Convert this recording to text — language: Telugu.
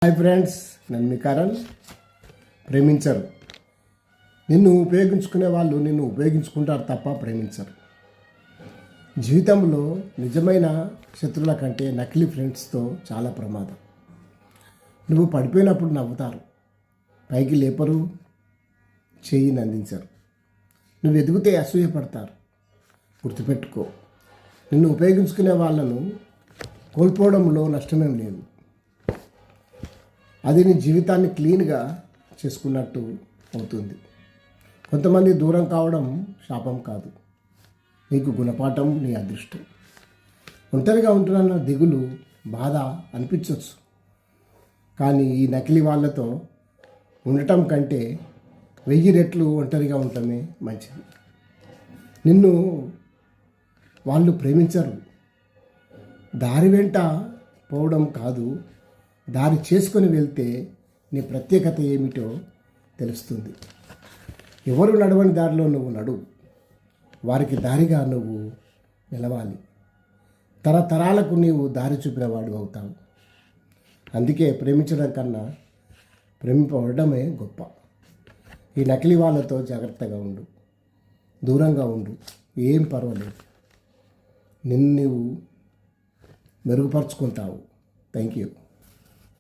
హాయ్ ఫ్రెండ్స్, నేను మీ కరణ్. ప్రేమించరు. నిన్ను ఉపయోగించుకునే వాళ్ళు నిన్ను ఉపయోగించుకుంటారు తప్ప ప్రేమించరు. జీవితంలో నిజమైన శత్రువుల కంటే నకిలీ ఫ్రెండ్స్తో చాలా ప్రమాదం. నువ్వు పడిపోయినప్పుడు నవ్వుతారు, పైకి లేపరు, చేయిని అందించరు. నువ్వు ఎదిగితే అసూయపడతారు. గుర్తుపెట్టుకో, నిన్ను ఉపయోగించుకునే వాళ్ళను కోల్పోవడంలో నష్టమేం లేదు. అది నీ జీవితాన్ని క్లీన్గా చేసుకున్నట్టు అవుతుంది. కొంతమంది దూరం కావడం శాపం కాదు, నీకు గుణపాఠం, నీ అదృష్టం. ఒంటరిగా ఉంటున్న దిగులు, బాధ అనిపించవచ్చు, కానీ ఈ నకిలీ వాళ్ళతో ఉండటం కంటే 1000 రెట్లు ఒంటరిగా ఉండటమే మంచిది. నిన్ను వాళ్ళు ప్రేమించరు. దారి వెంట పోవడం కాదు, దారి చేసుకొని వెళ్తే నీ ప్రత్యేకత ఏమిటో తెలుస్తుంది. ఎవరు నడవని దారిలో నువ్వు నడువు, వారికి దారిగా నువ్వు నిలవాలి. తరతరాలకు నీవు దారి చూపిన వాడు అవుతావు. అందుకే ప్రేమించడం కన్నా ప్రేమింపబడమే గొప్ప. ఈ నకిలీ వాళ్ళతో జాగ్రత్తగా ఉండు, దూరంగా ఉండు. ఏం పర్వాలేదు, నిన్ను నువ్వు మెరుగుపరుచుకుంటావు. Thank you.